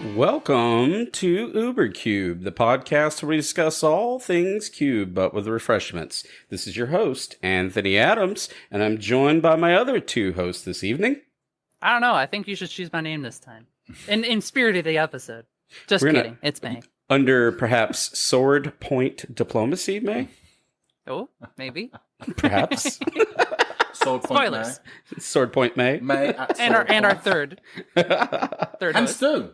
Welcome to UberCube, the podcast where we discuss all things cube, but with refreshments. This is your host, Anthony Adams, and I'm joined by my other two hosts this evening. I don't know. I think you should choose my name this time. In spirit of the episode. Just kidding. It's May. Under perhaps sword point diplomacy, May? Oh, maybe. Perhaps. Sword point Spoilers. May. Sword point May. May at And our third. and host. Stu.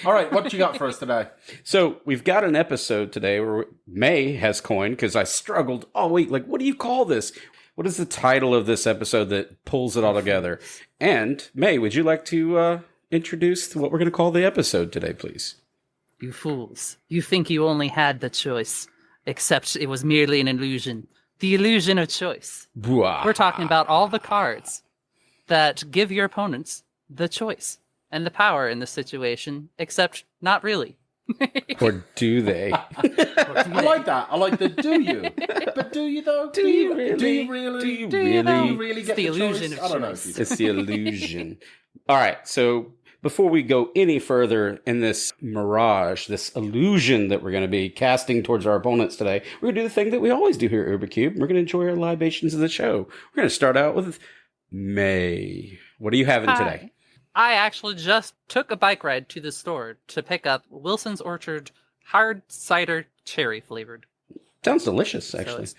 All right, what you got for us today? So we've got an episode today where May has coined, because I struggled all week. Like, what do you call this? What is the title of this episode that pulls it all together? And May, would you like to introduce what we're going to call the episode today, please? You fools. You think you only had the choice, except it was merely an illusion. The illusion of choice. Bwah. We're talking about all the cards that give your opponents the choice and the power in this situation, except not really. Or do they? I like that. I like the do you. But do you though? Do you really? Do you really? Do you Do really? you really get the the illusion choice? of I don't know. choice. If you It's the illusion. All right, so before we go any further in this mirage, this illusion that we're going to be casting towards our opponents today, we're going to do the thing that we always do here at UberCube. We're going to enjoy our libations of the show. We're going to start out with May. What are you having today? I actually just took a bike ride to the store to pick up Wilson's Orchard hard cider cherry flavored. Sounds delicious, actually. So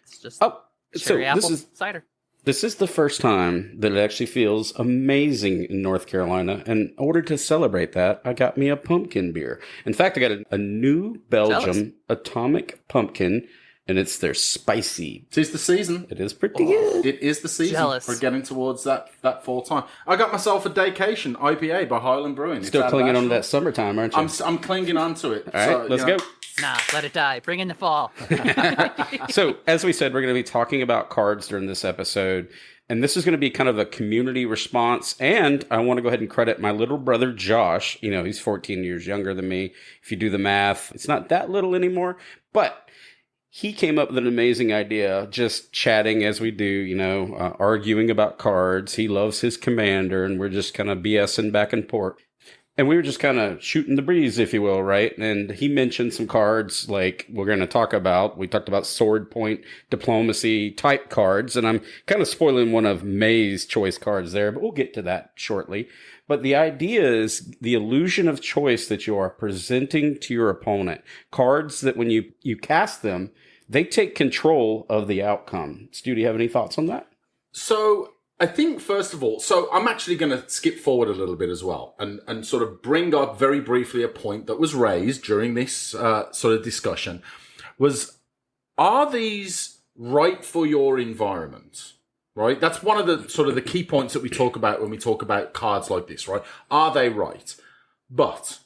it's just Oh, so cherry apple cider. This is the first time that it actually feels amazing in North Carolina. And in order to celebrate that, I got me a pumpkin beer. In fact, I got a New Belgium Jealous. Atomic Pumpkin, and it's their spicy. Tis the season. It is pretty good. It is the season. Jealous. We're getting towards that fall time. I got myself a Daycation IPA by Highland Brewing. It's Still out of clinging on to Asheville. that summertime, aren't you? I'm clinging on to it. All right, let's go. Nah, let it die. Bring in the fall. So, as we said, we're going to be talking about cards during this episode. And this is going to be kind of a community response. And I want to go ahead and credit my little brother, Josh. You know, he's 14 years younger than me. If you do the math, it's not that little anymore. But he came up with an amazing idea, just chatting as we do, you know, arguing about cards. He loves his commander, and we're just kind of BSing back and forth. And we were just kind of shooting the breeze, if you will, right? And he mentioned some cards like we're going to talk about. We talked about sword point diplomacy type cards, and I'm kind of spoiling one of May's choice cards there, but we'll get to that shortly. But the idea is the illusion of choice that you are presenting to your opponent. Cards that when you cast them, they take control of the outcome. Stu, do you have any thoughts on that? So I think, first of all, so I'm actually going to skip forward a little bit as well and sort of bring up very briefly a point that was raised during this sort of discussion was, are these right for your environment? Right? That's one of the sort of the key points that we talk about when we talk about cards like this, right? Are they right? But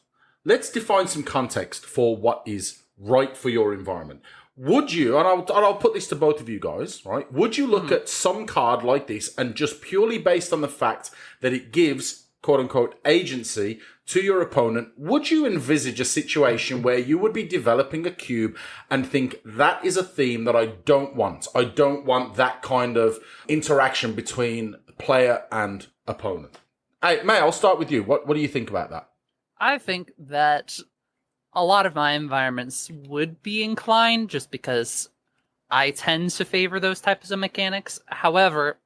let's define some context for what is right for your environment. Would you, and I'll put this to both of you guys, right? Would you look at some card like this and just purely based on the fact that it gives, quote unquote, agency to your opponent, would you envisage a situation where you would be developing a cube and think that is a theme that I don't want? I don't want that kind of interaction between player and opponent. Hey, May, I'll start with you. What do you think about that? I think that a lot of my environments would be inclined just because I tend to favor those types of mechanics. However,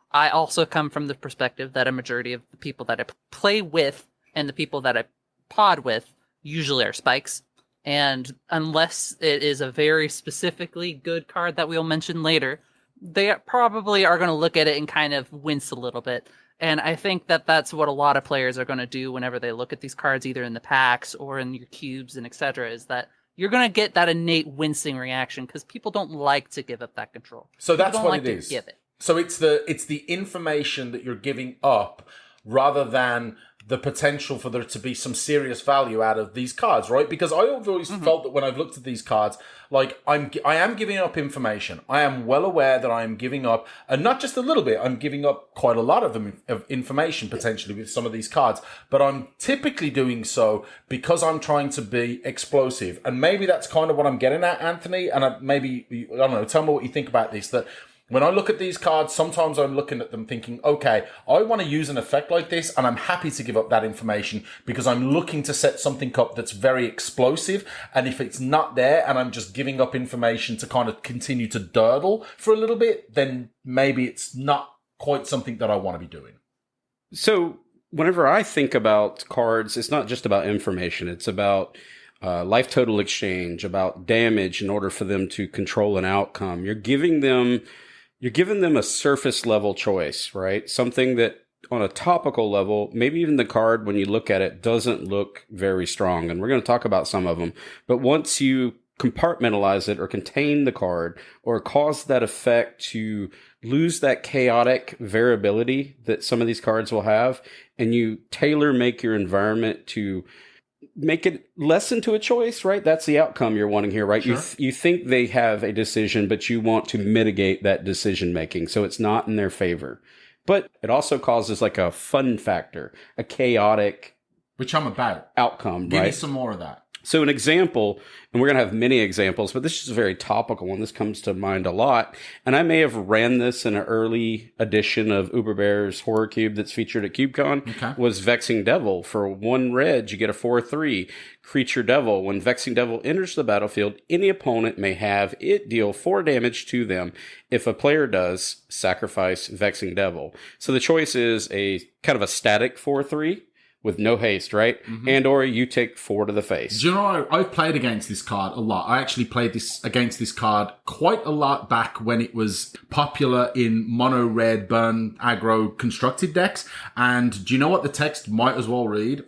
I also come from the perspective that a majority of the people that I play with and the people that I pod with usually are spikes. And unless it is a very specifically good card that we'll mention later, they probably are going to look at it and kind of wince a little bit. And I think that that's what a lot of players are going to do whenever they look at these cards, either in the packs or in your cubes and etc., is that you're going to get that innate wincing reaction because people don't like to give up that control. So that's People don't what like it to is. give it. So it's the information that you're giving up rather than the potential for there to be some serious value out of these cards, right? Because I've always felt that when I've looked at these cards, like I am giving up information. I am well aware that I am giving up, and not just a little bit, I'm giving up quite a lot of information potentially with some of these cards, but I'm typically doing so because I'm trying to be explosive. And maybe that's kind of what I'm getting at, Anthony, and maybe, I don't know, tell me what you think about this, that When I look at these cards, sometimes I'm looking at them thinking, okay, I want to use an effect like this, and I'm happy to give up that information because I'm looking to set something up that's very explosive. And if it's not there and I'm just giving up information to kind of continue to durdle for a little bit, then maybe it's not quite something that I want to be doing. So whenever I think about cards, it's not just about information. It's about life total exchange, about damage in order for them to control an outcome. You're giving them a surface level choice, right? Something that on a topical level, maybe even the card, when you look at it, doesn't look very strong. And we're going to talk about some of them. But once you compartmentalize it or contain the card or cause that effect to lose that chaotic variability that some of these cards will have, and you tailor make your environment to make it less into a choice, right? That's the outcome you're wanting here, right? Sure. You think they have a decision, but you want to mitigate that decision making so it's not in their favor. But it also causes like a fun factor, a chaotic, which I'm about. Outcome, Give right? me some more of that. So an example, and we're going to have many examples, but this is a very topical one. This comes to mind a lot. And I may have ran this in an early edition of Uberbear's Horror Cube that's featured at CubeCon. Okay. Was Vexing Devil. For 1 red, you get a 4/3 Creature Devil. When Vexing Devil enters the battlefield, any opponent may have it deal 4 damage to them. If a player does, sacrifice Vexing Devil. So the choice is a kind of a static 4/3. With no haste, right? Mm-hmm. And or you take 4 to the face. Do you know, I've played against this card a lot. I actually played against this card quite a lot back when it was popular in mono red burn aggro constructed decks. And do you know what the text might as well read?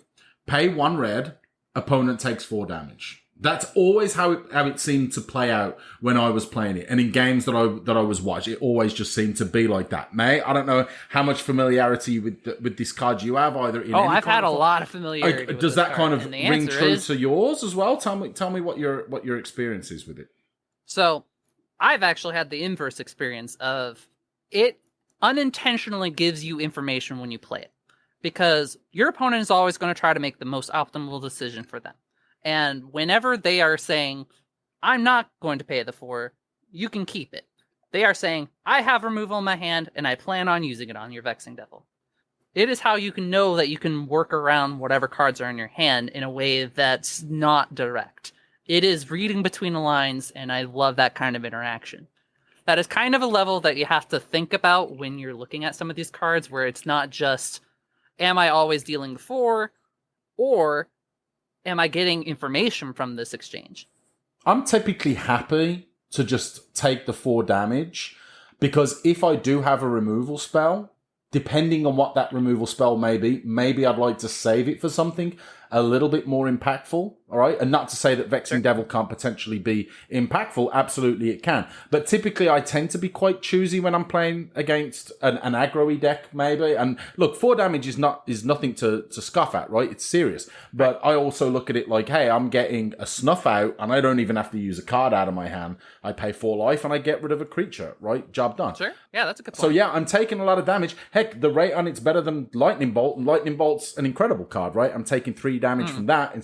Pay 1 red, opponent takes 4 damage. That's always how it seemed to play out when I was playing it. And in games that I was watching, it always just seemed to be like that. May, I don't know how much familiarity with this card you have, either in I've had a lot of familiarity with does this that card, kind of and the ring answer true is- to yours as well? Tell me what your experience is with it. So, I've actually had the inverse experience of it unintentionally gives you information when you play it. Because your opponent is always going to try to make the most optimal decision for them. And whenever they are saying, I'm not going to pay the 4, you can keep it. They are saying, I have removal in my hand, and I plan on using it on your Vexing Devil. It is how you can know that you can work around whatever cards are in your hand in a way that's not direct. It is reading between the lines, and I love that kind of interaction. That is kind of a level that you have to think about when you're looking at some of these cards, where it's not just, am I always dealing the 4, or am I getting information from this exchange? I'm typically happy to just take the 4 damage because if I do have a removal spell, depending on what that removal spell may be, maybe I'd like to save it for something a little bit more impactful, all right? And not to say that Vexing Devil can't potentially be impactful. Absolutely it can. But typically I tend to be quite choosy when I'm playing against an aggro-y deck, maybe. And look, 4 damage is nothing to scoff at, right? It's serious. But I also look at it like, hey, I'm getting a snuff out and I don't even have to use a card out of my hand. I pay 4 life and I get rid of a creature, right? Job done. Sure. Yeah, that's a good point. So yeah, I'm taking a lot of damage. Heck, the rate on it's better than Lightning Bolt, and Lightning Bolt's an incredible card, right? I'm taking 3 damage from that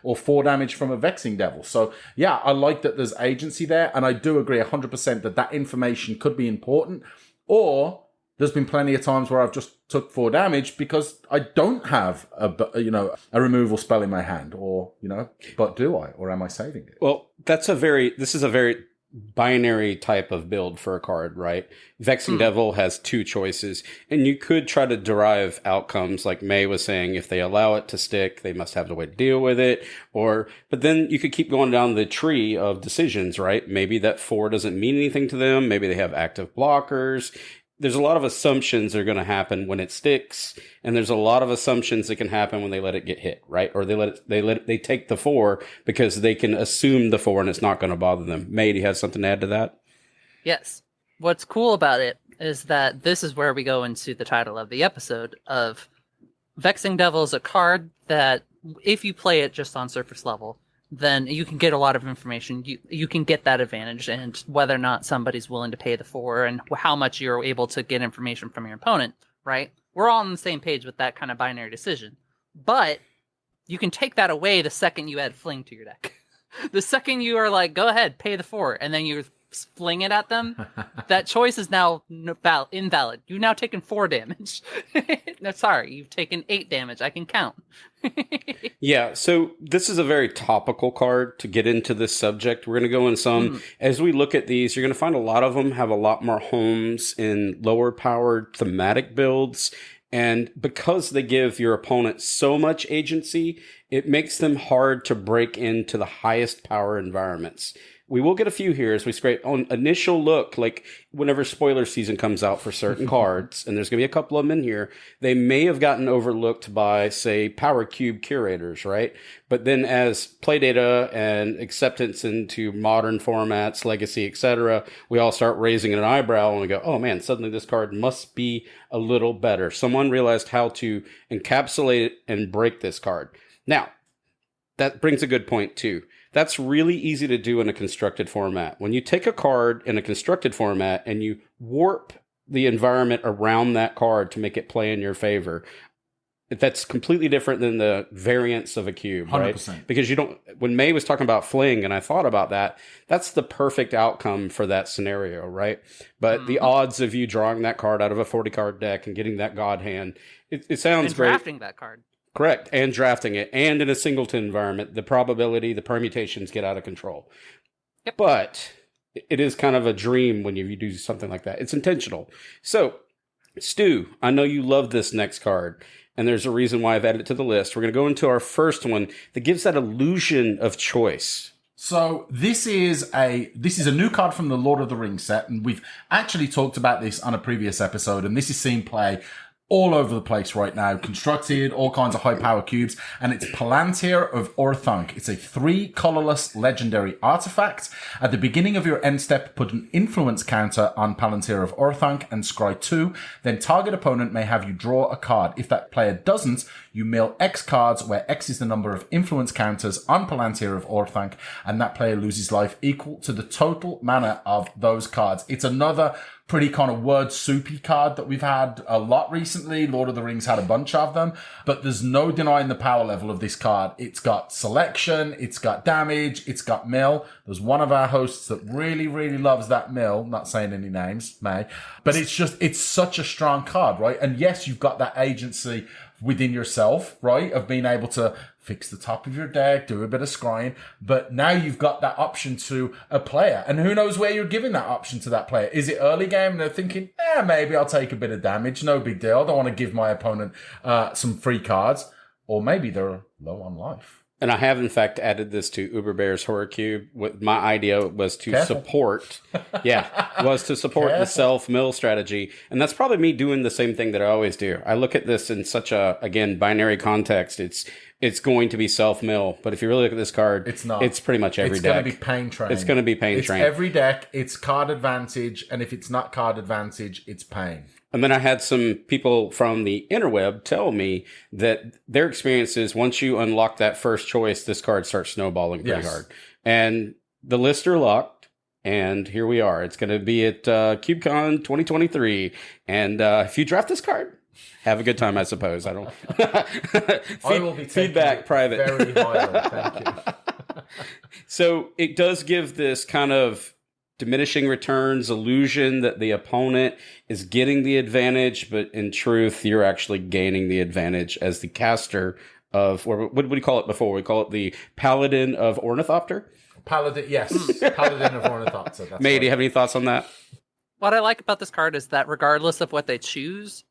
or 4 damage from a Vexing Devil. So yeah, I like that there's agency there, and I do agree 100% that information could be important. Or there's been plenty of times where I've just took 4 damage because I don't have a removal spell in my hand, or but do I, or am I saving it? Well, this is a very binary type of build for a card, right? Vexing Devil has 2 choices, and you could try to derive outcomes like May was saying. If they allow it to stick, they must have the way to deal with it. But then you could keep going down the tree of decisions, right? Maybe that 4 doesn't mean anything to them. Maybe they have active blockers. There's a lot of assumptions that are going to happen when it sticks, and there's a lot of assumptions that can happen when they let it get hit, right? Or they take the 4 because they can assume the 4 and it's not going to bother them. May, do you have something to add to that? Yes. What's cool about it is that this is where we go into the title of the episode of Vexing Devil is a card that if you play it just on surface level, then you can get a lot of information. You can get that advantage, and whether or not somebody's willing to pay the 4 and how much you're able to get information from your opponent, right? We're all on the same page with that kind of binary decision. But you can take that away the second you add Fling to your deck. The second you are like, go ahead, pay the 4, and then you're fling it at them, that choice is now invalid. You've now taken 4 damage. No, sorry, you've taken 8 damage. I can count. Yeah, so this is a very topical card to get into this subject. We're going to go in some, as we look at these, you're going to find a lot of them have a lot more homes in lower powered thematic builds. And because they give your opponent so much agency, it makes them hard to break into the highest power environments. We will get a few here as we scrape on initial look, like whenever spoiler season comes out for certain cards, and there's going to be a couple of them in here, they may have gotten overlooked by, say, Power Cube curators, right? But then as play data and acceptance into modern formats, legacy, etc., we all start raising an eyebrow and we go, oh man, suddenly this card must be a little better. Someone realized how to encapsulate it and break this card. Now, that brings a good point too. That's really easy to do in a constructed format. When you take a card in a constructed format and you warp the environment around that card to make it play in your favor, that's completely different than the variance of a cube, 100%. Right? Because you don't, when May was talking about fling and I thought about that, that's the perfect outcome for that scenario, right? But the odds of you drawing that card out of a 40 card deck and getting that God hand, it sounds and great. Drafting that card. Correct. And drafting it. And in a singleton environment, the probability, the permutations get out of control. Yep. But it is kind of a dream when you do something like that. It's intentional. So, Stu, I know you love this next card, and there's a reason why I've added it to the list. We're going to go into our first one that gives that illusion of choice. So this is a new card from the Lord of the Rings set, and we've actually talked about this on a previous episode, and this is seen play all over the place right now, constructed, all kinds of high power cubes, and it's Palantir of Orthanc. It's a 3 colorless legendary artifact. At the beginning of your end step, put an influence counter on Palantir of Orthanc and scry 2. Then target opponent may have you draw a card. If that player doesn't, you mill X cards, where X is the number of influence counters on Palantir of Orthanc, and that player loses life equal to the total mana of those cards. It's another pretty kind of word soupy card that we've had a lot recently. Lord of the Rings had a bunch of them, but there's no denying the power level of this card. It's got selection, it's got damage, it's got mill. There's one of our hosts that really, really loves that mill. Not saying any names, May, but it's such a strong card, right? And yes, you've got that agency within yourself, right? Of being able to fix the top of your deck, do a bit of scrying, but now you've got that option to a player. And who knows where you're giving that option to that player? Is it early game and they're thinking, maybe I'll take a bit of damage, no big deal. I don't want to give my opponent some free cards. Or maybe they're low on life. And I have, in fact, added this to Uberbear's Horror Cube. My idea was to support the self-mill strategy. And that's probably me doing the same thing that I always do. I look at this in such a, again, binary context. It's going to be self-mill. But if you really look at this card, it's not. It's pretty much every deck. It's going to be pain train. It's going to be pain train. It's every deck. It's card advantage. And if it's not card advantage, it's pain. And then I had some people from the interweb tell me that their experience is once you unlock that first choice, this card starts snowballing pretty hard. And the lists are locked, and here we are. It's going to be at CubeCon 2023. And if you draft this card, have a good time, I suppose. I don't. I will be feedback private. Very highly. Thank you. So it does give this kind of diminishing returns illusion that the opponent is getting the advantage, but in truth, you're actually gaining the advantage as the caster of, or what did we call it before? We call it the Paladin of Ornithopter? Paladin, yes. Paladin of Ornithopter. That's May, do you have any thoughts on that? What I like about this card is that regardless of what they choose,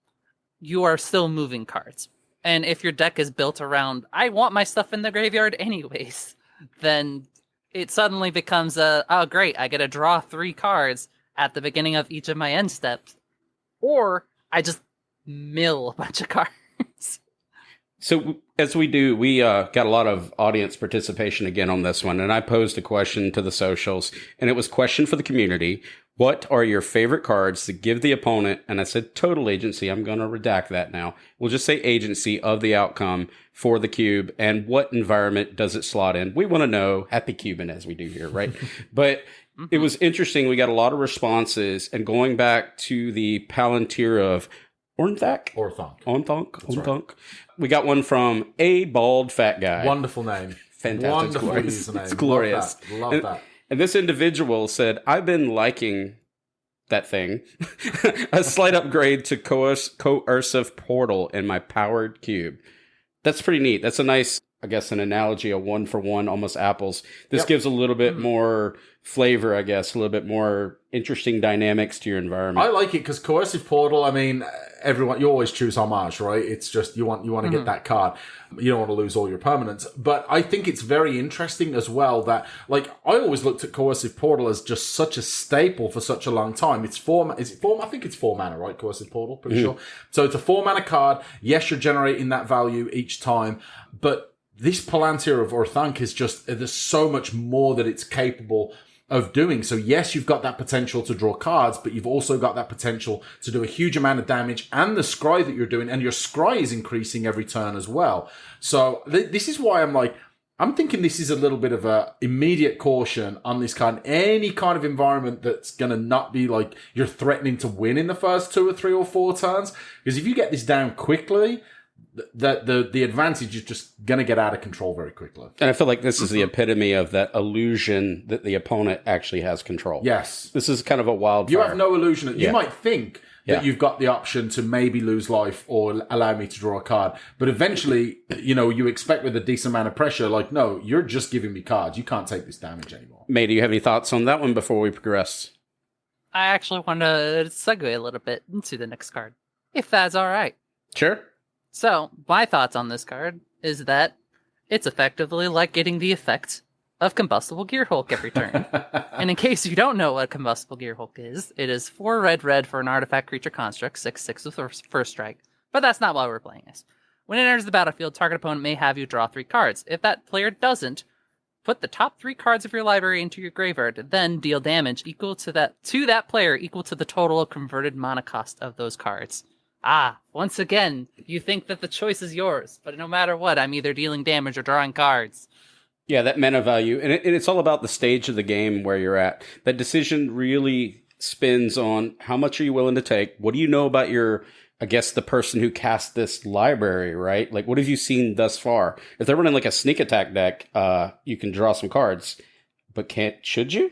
you are still moving cards. And if your deck is built around, I want my stuff in the graveyard anyways, then it suddenly becomes oh great, I get to draw 3 cards at the beginning of each of my end steps. Or I just mill a bunch of cards. So as we do, we got a lot of audience participation again on this one. And I posed a question to the socials, and it was question for the community. What are your favorite cards that give the opponent, and I said total agency, I'm going to redact that now. We'll just say agency of the outcome for the cube, and what environment does it slot in? We want to know, happy cubing as we do here, right? But it was interesting. We got a lot of responses, and going back to the Palantir of Orthanc. Right. We got one from A Bald Fat Guy. Wonderful name. Fantastic. Wonderful Glorious. username. It's glorious. Love that. And this individual said, I've been liking that thing. A slight upgrade to coercive portal in my powered cube. That's pretty neat. That's a nice, I guess, an analogy, a 1-for-1, almost apples. This gives a little bit more flavor, I guess, a little bit more interesting dynamics to your environment. I like it because coercive portal, I mean, everyone, you always choose homage, right? It's just you want to get that card. You don't want to lose all your permanents. But I think it's very interesting as well that, like, I always looked at coercive portal as just such a staple for such a long time. It's I think it's 4 mana, right? Coercive portal, pretty sure. So it's a 4 mana card. Yes, you're generating that value each time, but this Palantir of Orthanc is just, there's so much more that it's capable of doing. So yes, you've got that potential to draw cards, but you've also got that potential to do a huge amount of damage, and the scry that you're doing, and your scry is increasing every turn as well. So this is why I'm thinking this is a little bit of a immediate caution on this card. Any kind of environment that's going to not be like you're threatening to win in the first 2 or 3 or 4 turns. Because if you get this down quickly, the advantage is just going to get out of control very quickly. And I feel like this is the epitome of that illusion that the opponent actually has control. Yes. This is kind of a wildfire. You have no illusion. You might think that Yeah. you've got the option to maybe lose life or allow me to draw a card. But eventually, you expect with a decent amount of pressure, like, no, you're just giving me cards. You can't take this damage anymore. May, do you have any thoughts on that one before we progress? I actually want to segue a little bit into the next card, if that's all right. Sure. So, my thoughts on this card is that it's effectively like getting the effect of Combustible Gearhulk every turn. And in case you don't know what Combustible Gearhulk is, it is 4 red for an artifact creature construct, 6/6 with first strike. But that's not why we're playing this. When it enters the battlefield, target opponent may have you draw 3 cards. If that player doesn't, put the top 3 cards of your library into your graveyard, then deal damage equal to that player equal to the total converted mana cost of those cards. Once again, you think that the choice is yours, but no matter what, I'm either dealing damage or drawing cards. Yeah, that mana value. And it's all about the stage of the game where you're at. That decision really spins on how much are you willing to take? What do you know about the person who cast this library, right? Like, what have you seen thus far? If they're running like a sneak attack deck, you can draw some cards, but should you?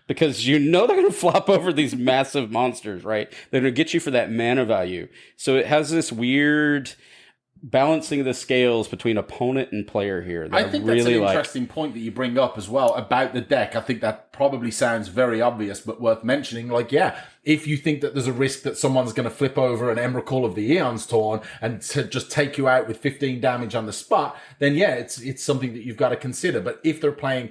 Because they're going to flop over these massive monsters, right? They're going to get you for that mana value. So it has this weird balancing of the scales between opponent and player here. I think that's an interesting point that you bring up as well about the deck. I think that probably sounds very obvious, but worth mentioning. Like, yeah, if you think that there's a risk that someone's going to flip over an Emrakul of the Eon's Torn and to just take you out with 15 damage on the spot, then yeah, it's something that you've got to consider. But if they're playing...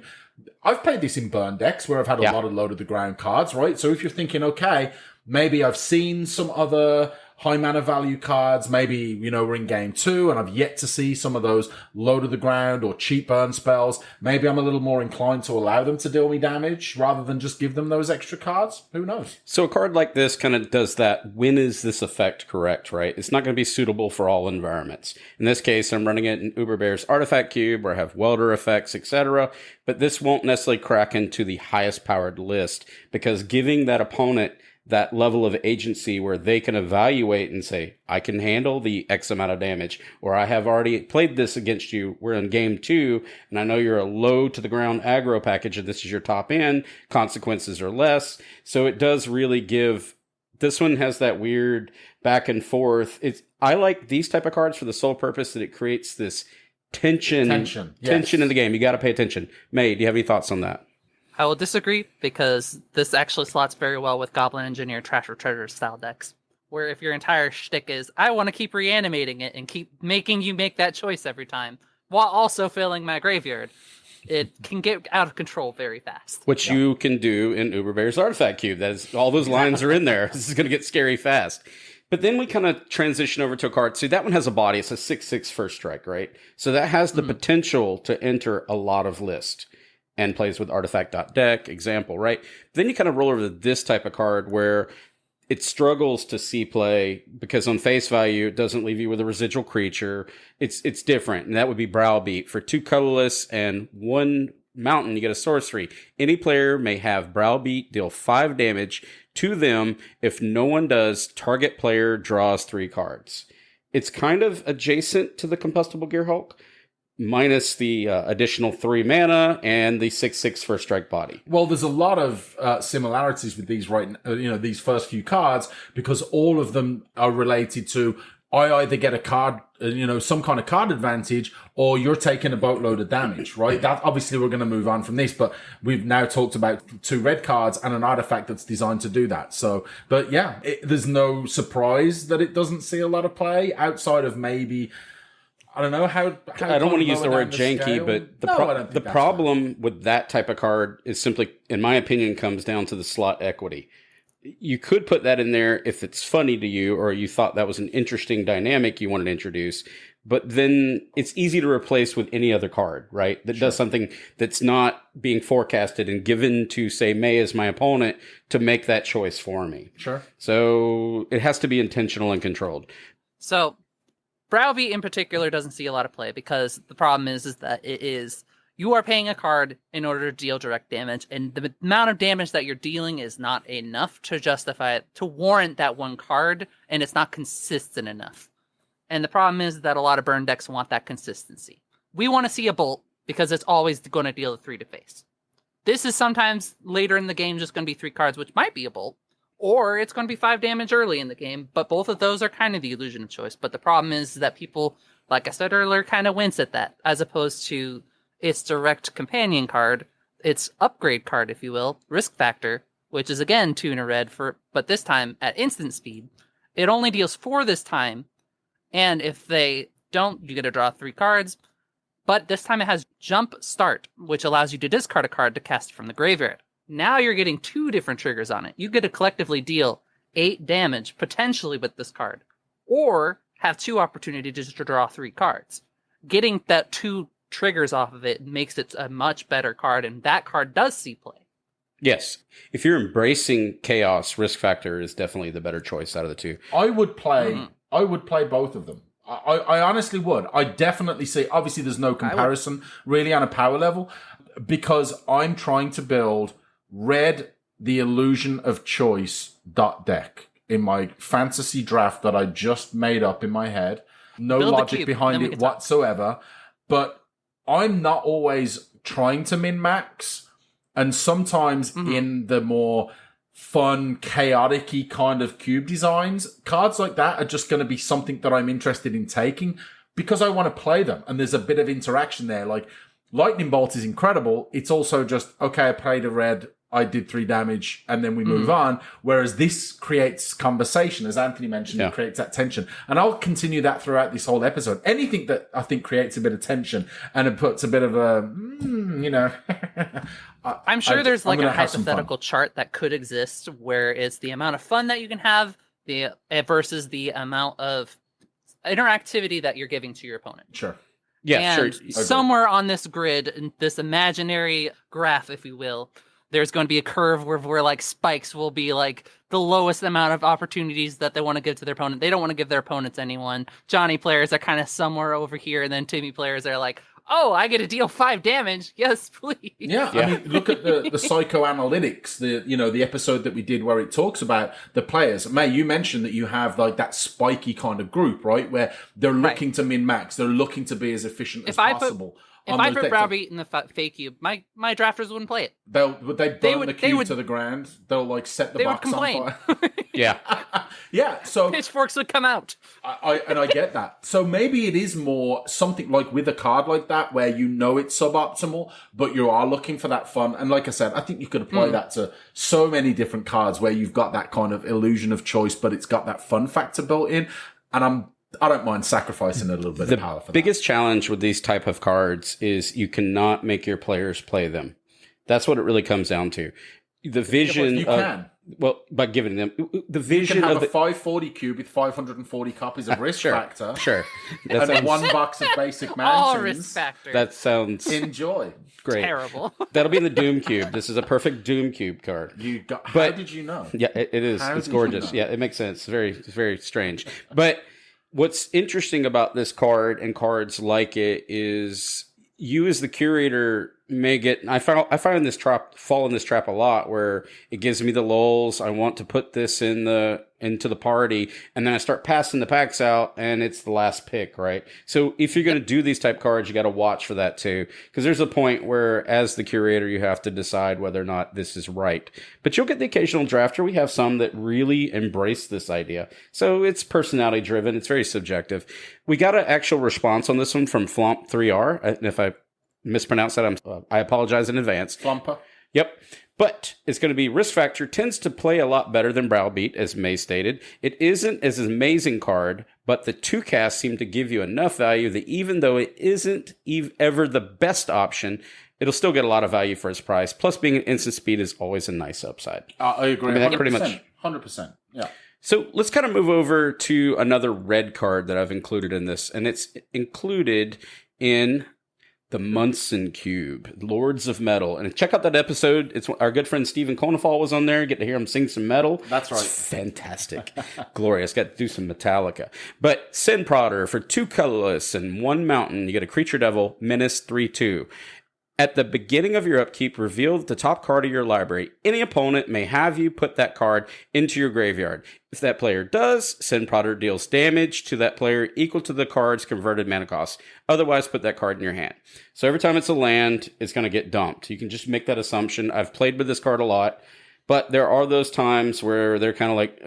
I've played this in burn decks where I've had a lot of load of the ground cards, right? So if you're thinking, okay, maybe I've seen some other high mana value cards, maybe, we're in game 2 and I've yet to see some of those load of the ground or cheap burn spells. Maybe I'm a little more inclined to allow them to deal me damage rather than just give them those extra cards. Who knows? So a card like this kind of does that. When is this effect correct, right? It's not going to be suitable for all environments. In this case, I'm running it in Uberbear's Artifact Cube where I have welder effects, etc. But this won't necessarily crack into the highest powered list because giving that opponent that level of agency where they can evaluate and say, I can handle the X amount of damage, or I have already played this against you. We're in game 2, and I know you're a low to the ground aggro package, and this is your top end. Consequences are less. So it does really give, this one has that weird back and forth. I like these type of cards for the sole purpose that it creates this tension in the game. You got to pay attention. May, do you have any thoughts on that? I will disagree because this actually slots very well with Goblin Engineer Trash or Treasure style decks, where if your entire shtick is, I want to keep reanimating it and keep making you make that choice every time, while also filling my graveyard, it can get out of control very fast. Which you can do in Uberbear's Artifact Cube. That is, all those lines are in there. This is going to get scary fast. But then we kind of transition over to a card. See, that one has a body. It's a 6/6 first strike, right? So that has the potential to enter a lot of lists. And plays with artifact.deck, example, right? Then you kind of roll over to this type of card where it struggles to see play because on face value, it doesn't leave you with a residual creature. It's different. And that would be Browbeat. For 2 colorless and 1 mountain, you get a sorcery. Any player may have Browbeat deal 5 damage to them. If no one does, target player draws 3 cards. It's kind of adjacent to the Combustible Gearhulk. minus the additional 3 mana and the 6/6 first strike body. Well, there's a lot of similarities with these these first few cards, because all of them are related to I either get a card, some kind of card advantage, or you're taking a boatload of damage, right? That obviously we're going to move on from this, but we've now talked about 2 red cards and an artifact that's designed to do that. So, but yeah, there's no surprise that it doesn't see a lot of play outside of maybe, I don't know how I don't want to use the word janky, scale. but the that's problem with that type of card is simply, in my opinion, comes down to the slot equity. You could put that in there if it's funny to you, or you thought that was an interesting dynamic you wanted to introduce, but then it's easy to replace with any other card, right? That does something that's not being forecasted and given to, say, May as my opponent to make that choice for me. Sure. So it has to be intentional and controlled. So Browbeat in particular doesn't see a lot of play, because the problem is that you are paying a card in order to deal direct damage, and the amount of damage that you're dealing is not enough to justify it, to warrant that one card, and it's not consistent enough. And the problem is that a lot of burn decks want that consistency. We want to see a bolt, because it's always going to deal a 3 to face. This is sometimes later in the game just going to be 3 cards, which might be a bolt, or it's going to be 5 damage early in the game, but both of those are kind of the illusion of choice. But the problem is that people, like I said earlier, kind of wince at that, as opposed to its direct companion card, its upgrade card, if you will, Risk Factor, which is again 2 and a red, but this time at instant speed. It only deals 4 this time, and if they don't, you get to draw 3 cards, but this time it has Jump Start, which allows you to discard a card to cast it from the graveyard. Now you're getting 2 different triggers on it. You get to collectively deal 8 damage, potentially with this card, or have 2 opportunities to draw 3 cards. Getting that 2 triggers off of it makes it a much better card, and that card does see play. Yes. If you're embracing chaos, Risk Factor is definitely the better choice out of the 2. I would play both of them. I honestly would. I definitely see, obviously there's no comparison really on a power level, because I'm trying to build red the illusion of choice deck in my fantasy draft that I just made up in my head. No Build logic behind it whatsoever. But I'm not always trying to min-max. And sometimes in the more fun, chaotic-y kind of cube designs, cards like that are just going to be something that I'm interested in taking because I want to play them. And there's a bit of interaction there. Like, Lightning Bolt is incredible. It's also just, okay, I played a red, I did 3 damage, and then we move on. Whereas this creates conversation, as Anthony mentioned, it creates that tension. And I'll continue that throughout this whole episode. Anything that I think creates a bit of tension and it puts a bit of a, I'm sure there's like a hypothetical chart that could exist where it's the amount of fun that you can have versus the amount of interactivity that you're giving to your opponent. Sure. Yeah, and sure. somewhere on this grid, in this imaginary graph, if you will, there's going to be a curve where like spikes will be like the lowest amount of opportunities that they want to give to their opponent. They don't want to give their opponents anyone. Johnny players are kind of somewhere over here, and then Timmy players are like, oh, I get to deal 5 damage. Yes, please. Yeah. I mean, look at the psychoanalytics, the episode that we did where it talks about the players. May, you mentioned that you have like that spiky kind of group, right? Where they're looking to min-max. They're looking to be as efficient as possible. If I put Browbeat in the Fae Cube, my drafters wouldn't play it. Would they burn the cube to the ground? They'll like set the box on fire. Yeah. Yeah. So pitchforks would come out. I get that. So maybe it is more something like with a card like that where it's suboptimal, but you are looking for that fun. And like I said, I think you could apply that to so many different cards where you've got that kind of illusion of choice, but it's got that fun factor built in. And I don't mind sacrificing a little bit of power for that. The biggest challenge with these type of cards is you cannot make your players play them. That's what it really comes down to. The vision by giving them the vision you can have of a 540 cube with 540 copies of Risk Factor. Sure. And 1 box of Basic Mountains. All Risk Factor. That sounds enjoy. Great. Terrible. That'll be in the Doom Cube. This is a perfect Doom Cube card. How did you know? Yeah, it is. It's gorgeous. Yeah, it makes sense. It's very strange. But what's interesting about this card and cards like it is you as the curator fall in this trap a lot where it gives me the lulls. I want to put this into the party, and then I start passing the packs out, and it's the last pick, right? So if you're going to do these type cards, you got to watch for that too, because there's a point where, as the curator, you have to decide whether or not this is right. But you'll get the occasional drafter. We have some that really embrace this idea, so it's personality driven. It's very subjective. We got an actual response on this one from Flomp3R, and if I mispronounce that, I apologize in advance. Flumper. Yep. But it's going to be risk factor tends to play a lot better than Browbeat, as May stated. It isn't as an amazing card, but the 2 casts seem to give you enough value that even though it isn't ever the best option, it'll still get a lot of value for its price. Plus, being an instant speed is always a nice upside. I agree. I mean, that 100%, pretty much 100%. Yeah. So let's kind of move over to another red card that I've included in this, and it's included in the Munson Cube, Lords of Metal. And check out that episode. It's our good friend Stephen Konefal was on there. Get to hear him sing some metal. That's right. It's fantastic. Glorious. Got to do some Metallica. But Sin Prodder for 2 colorless and 1 mountain. You get a creature devil, menace 3/2. At the beginning of your upkeep, reveal the top card of your library. Any opponent may have you put that card into your graveyard. If that player does, Sin Prodder deals damage to that player equal to the card's converted mana cost. Otherwise, put that card in your hand. So every time it's a land, it's going to get dumped. You can just make that assumption. I've played with this card a lot, but there are those times where they're kind of like,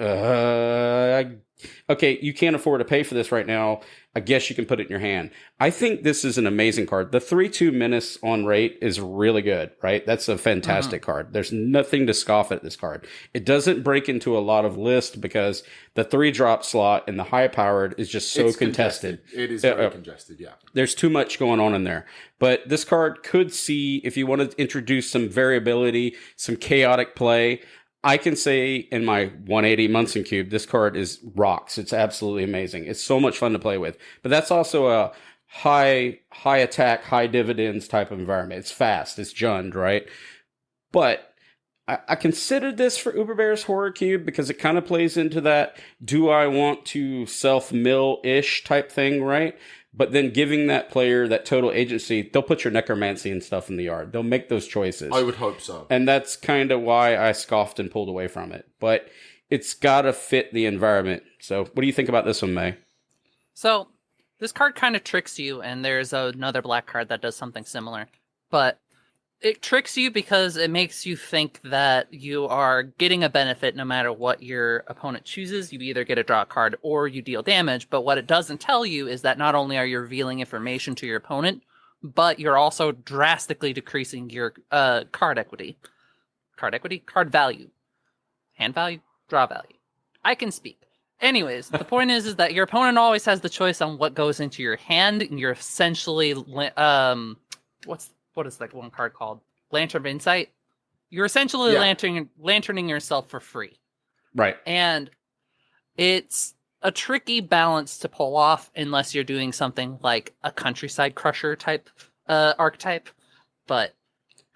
okay, you can't afford to pay for this right now. I guess you can put it in your hand. I think this is an amazing card. The 3/2 menace on rate is really good, right? That's a fantastic card. There's nothing to scoff at this card. It doesn't break into a lot of lists because the 3-drop slot and the high powered is just so contested. It is very congested, yeah. There's too much going on in there. But this card could see, if you want to introduce some variability, some chaotic play, I can say in my 180 Munson Cube, this card is rocks. It's absolutely amazing. It's so much fun to play with. But that's also a high attack, high dividends type of environment. It's fast. It's Jund, right? But I considered this for Uberbear's Horror Cube because it kind of plays into that, do I want to self-mill-ish type thing, right? But then giving that player that total agency, they'll put your necromancy and stuff in the yard. They'll make those choices. I would hope so. And that's kind of why I scoffed and pulled away from it. But it's got to fit the environment. So what do you think about this one, May? So this card kind of tricks you, and there's another black card that does something similar. But it tricks you because it makes you think that you are getting a benefit no matter what your opponent chooses. You either get a draw card or you deal damage, but what it doesn't tell you is that not only are you revealing information to your opponent, but you're also drastically decreasing your card equity. Card value. Hand value? Draw value. I can speak. Anyways, the point is that your opponent always has the choice on what goes into your hand, and you're essentially what is that one card called? Lantern of Insight. You're essentially lanterning yourself for free. Right. And it's a tricky balance to pull off unless you're doing something like a Countryside Crusher type archetype. But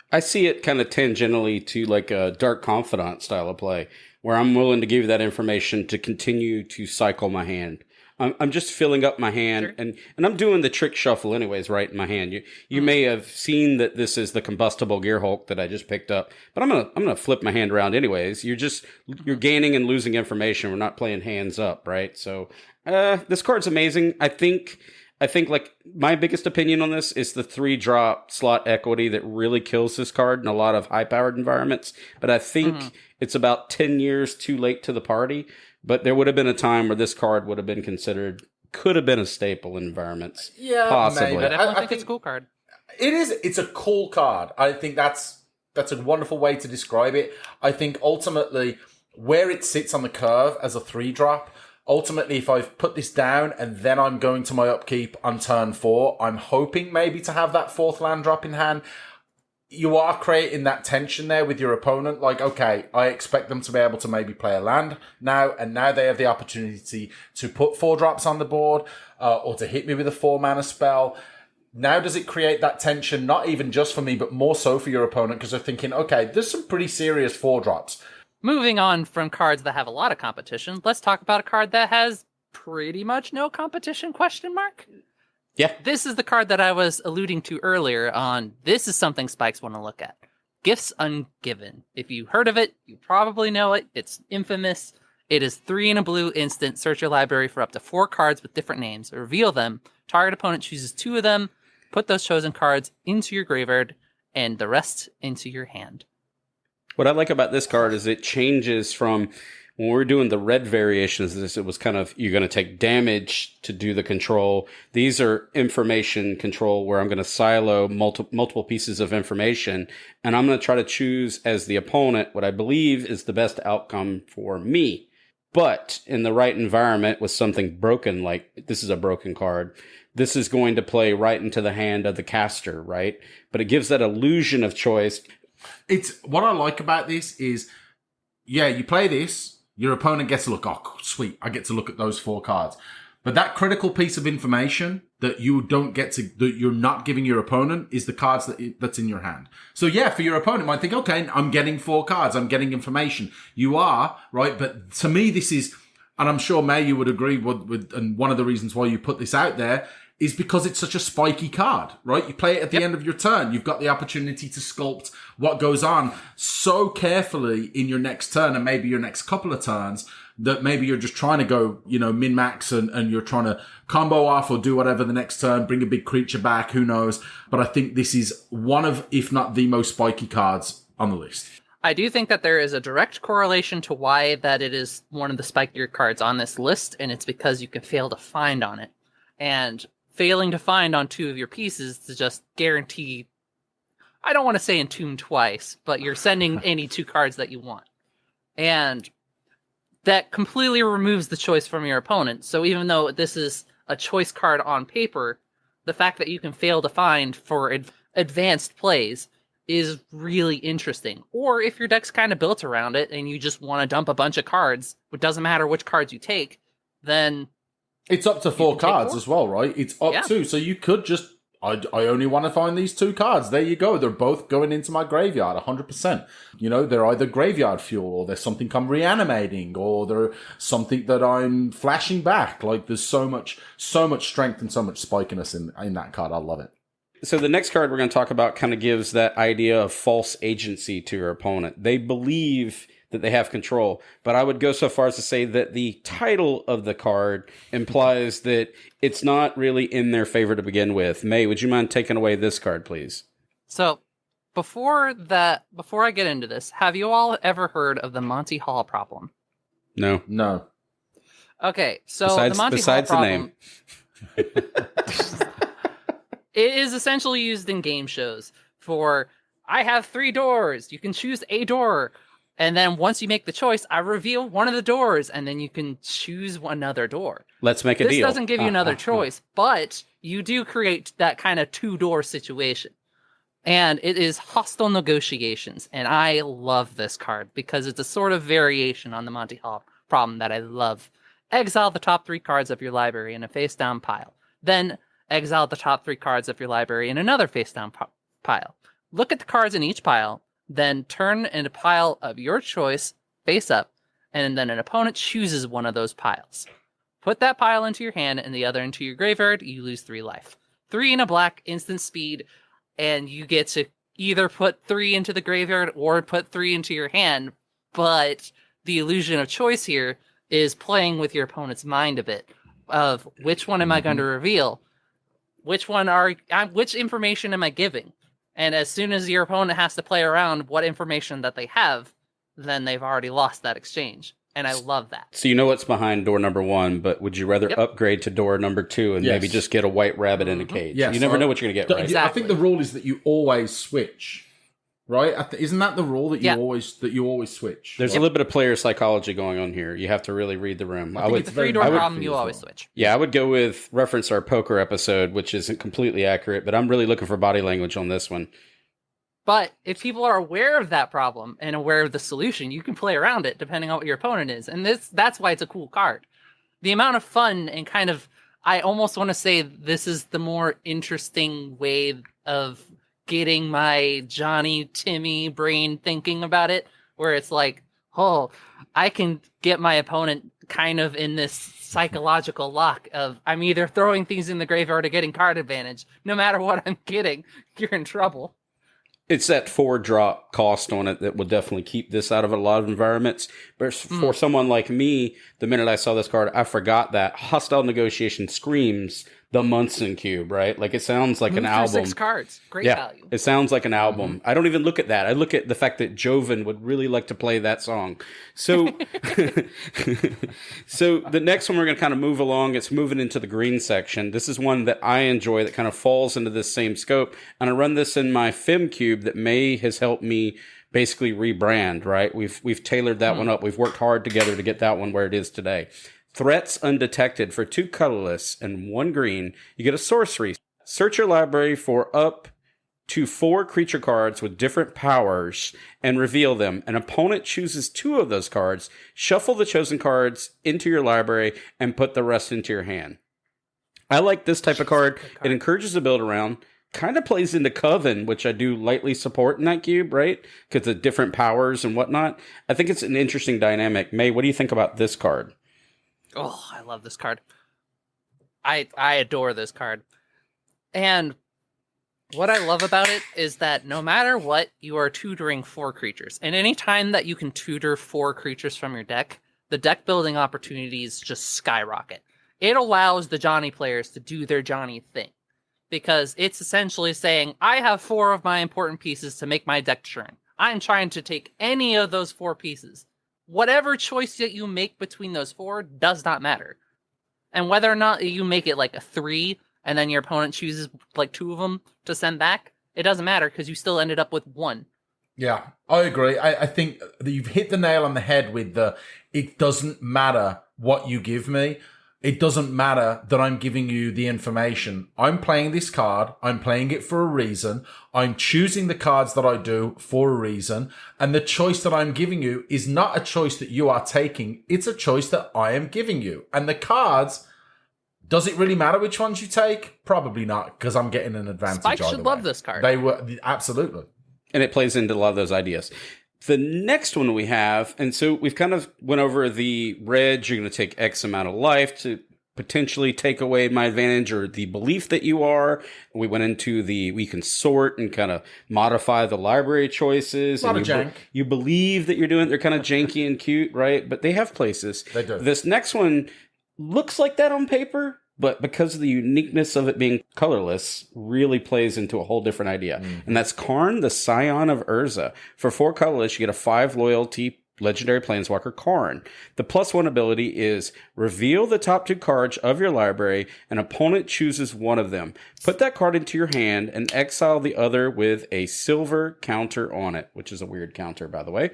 I see it kind of tangentially to like a Dark Confidant style of play, where I'm willing to give you that information to continue to cycle my hand. I'm just filling up my hand, Sure. and I'm doing the trick shuffle anyways, right, in my hand. You may have seen that this is the combustible Gearhulk that I just picked up, but I'm gonna flip my hand around anyways. You're gaining and losing information. We're not playing hands up, right? So this card's amazing. I think like my biggest opinion on this is the 3-drop slot equity that really kills this card in a lot of high-powered environments. But I think it's about 10 years too late to the party. But there would have been a time where this card would have been considered, could have been a staple in environments. Yeah, possibly. I definitely think it's a cool card. It is. It's a cool card. I think that's a wonderful way to describe it. I think ultimately where it sits on the curve as a 3-drop, ultimately if I've put this down and then I'm going to my upkeep on turn 4, I'm hoping maybe to have that 4th land drop in hand. You are creating that tension there with your opponent. Like, okay, I expect them to be able to maybe play a land now, and now they have the opportunity to put 4 drops on the board or to hit me with a 4-mana spell. Now does it create that tension, not even just for me, but more so for your opponent, because they're thinking, okay, there's some pretty serious 4 drops. Moving on from cards that have a lot of competition, let's talk about a card that has pretty much no competition, question mark? Yeah. This is the card that I was alluding to earlier on. This is something Spikes want to look at. Gifts Ungiven. If you heard of it, you probably know it. It's infamous. It is 3 and a blue instant. Search your library for up to 4 cards with different names. Reveal them. Target opponent chooses 2 of them. Put those chosen cards into your graveyard and the rest into your hand. What I like about this card is it changes from when we're doing the red variations of this, it was kind of, you're going to take damage to do the control. These are information control where I'm going to silo multiple pieces of information, and I'm going to try to choose as the opponent what I believe is the best outcome for me. But in the right environment with something broken, like this is a broken card, this is going to play right into the hand of the caster, right? But it gives that illusion of choice. It's what I like about this is, yeah, you play this, your opponent gets to look, oh, sweet, I get to look at those 4 cards. But that critical piece of information that you don't get to, that you're not giving your opponent, is the cards that's in your hand. So yeah, for your opponent, might think, okay, I'm getting 4 cards, I'm getting information. You are, right? But to me, this is, and I'm sure May, you would agree with, and one of the reasons why you put this out there is because it's such a spiky card, right? You play it at the end of your turn. You've got the opportunity to sculpt what goes on so carefully in your next turn and maybe your next couple of turns that maybe you're just trying to go, min-max and you're trying to combo off or do whatever the next turn, bring a big creature back, who knows? But I think this is one of, if not the most spiky cards on the list. I do think that there is a direct correlation to why that it is one of the spikier cards on this list, and it's because you can fail to find on it. And failing to find on 2 of your pieces to just guarantee, I don't want to say entomb twice, but you're sending any 2 cards that you want. And that completely removes the choice from your opponent. So even though this is a choice card on paper, the fact that you can fail to find for advanced plays is really interesting. Or if your deck's kind of built around it and you just want to dump a bunch of cards, it doesn't matter which cards you take, then it's up to 4 cards as well, right? It's up to. So you could just, I only want to find these 2 cards. There you go. They're both going into my graveyard, 100%. They're either graveyard fuel, or there's something I'm reanimating, or they're something that I'm flashing back. Like, there's so much strength and so much spikiness in that card. I love it. So the next card we're going to talk about kind of gives that idea of false agency to your opponent. They believe that they have control, but I would go so far as to say that the title of the card implies that it's not really in their favor to begin with. May, would you mind taking away this card, please? So before I get into this, have you all ever heard of the Monty Hall problem? No. Okay, so the Monty Hall problem, the name. It is essentially used in game shows for, I have 3 doors, you can choose a door. And then once you make the choice, I reveal one of the doors, and then you can choose another door. Let's make a deal. This doesn't give you another choice, but you do create that kind of 2-door situation. And it is hostile negotiations. And I love this card because it's a sort of variation on the Monty Hall problem that I love. Exile the top 3 cards of your library in a face-down pile. Then exile the top 3 cards of your library in another face-down pile. Look at the cards in each pile. Then turn in a pile of your choice, face up, and then an opponent chooses one of those piles. Put that pile into your hand and the other into your graveyard, you lose 3 life. 3 in a black, instant speed, and you get to either put 3 into the graveyard or put 3 into your hand, but the illusion of choice here is playing with your opponent's mind a bit, of which one am I going to reveal? Which information am I giving? And as soon as your opponent has to play around what information that they have, then they've already lost that exchange. And I love that. So you know what's behind door number 1, but would you rather upgrade to door number 2 and maybe just get a white rabbit in a cage? Yes, you never know what you're going to get, right? Exactly. I think the rule is that you always switch. Right? Isn't that the rule that you always switch? There's a little bit of player psychology going on here. You have to really read the room. I think it's a 3-door problem, you always switch. Yeah, I would go with reference our poker episode, which isn't completely accurate, but I'm really looking for body language on this one. But if people are aware of that problem and aware of the solution, you can play around it depending on what your opponent is. And that's why it's a cool card. The amount of fun and kind of, I almost want to say this is the more interesting way of getting my Johnny Timmy brain thinking about it, where it's like, oh, I can get my opponent kind of in this psychological lock of I'm either throwing things in the graveyard or getting card advantage. No matter what I'm getting, you're in trouble. It's that 4-drop cost on it that will definitely keep this out of a lot of environments. But for someone like me, the minute I saw this card, I forgot that Hostile Negotiation screams the Munson Cube, right? Like, it sounds like an album. 6 cards. Great value. It sounds like an album. I don't even look at that. I look at the fact that Joven would really like to play that song. So, so the next one we're going to kind of move along. It's moving into the green section. This is one that I enjoy that kind of falls into this same scope. And I run this in my Fae Cube that May has helped me basically rebrand, right? We've tailored that one up. We've worked hard together to get that one where it is today. Threats undetected. For 2 colorless and 1 green, you get a sorcery. Search your library for up to 4 creature cards with different powers and reveal them. An opponent chooses 2 of those cards. Shuffle the chosen cards into your library and put the rest into your hand. I like this type of card. It encourages the build around. Kind of plays into Coven, which I do lightly support in that cube, right? Because of different powers and whatnot. I think it's an interesting dynamic. May, what do you think about this card? Oh, I love this card. I adore this card. And what I love about it is that no matter what, you are tutoring 4 creatures. And any time that you can tutor 4 creatures from your deck, the deck building opportunities just skyrocket. It allows the Johnny players to do their Johnny thing. Because it's essentially saying, I have 4 of my important pieces to make my deck churn. I'm trying to take any of those 4 pieces. Whatever choice that you make between those 4 does not matter. And whether or not you make it like a 3, and then your opponent chooses like 2 of them to send back, it doesn't matter because you still ended up with 1. Yeah, I agree. I think that you've hit the nail on the head with it doesn't matter what you give me. It doesn't matter that I'm giving you the information. I'm playing this card. I'm playing it for a reason. I'm choosing the cards that I do for a reason. And the choice that I'm giving you is not a choice that you are taking. It's a choice that I am giving you. And the cards, does it really matter which ones you take? Probably not, because I'm getting an advantage. Spike should love this card. They were, absolutely. And it plays into a lot of those ideas. The next one we have, and so we've kind of went over the red, you're going to take X amount of life to potentially take away my advantage or the belief that you are. We went into we can sort and kind of modify the library choices. A lot of jank. You believe that you're doing, they're kind of janky and cute, right? But they have places. They do. This next one looks like that on paper, but because of the uniqueness of it being colorless, really plays into a whole different idea. And that's Karn, the Scion of Urza. For 4 colorless, you get a 5 loyalty legendary planeswalker Karn. The +1 ability is reveal the top 2 cards of your library. An opponent chooses one of them. Put that card into your hand and exile the other with a silver counter on it, which is a weird counter, by the way.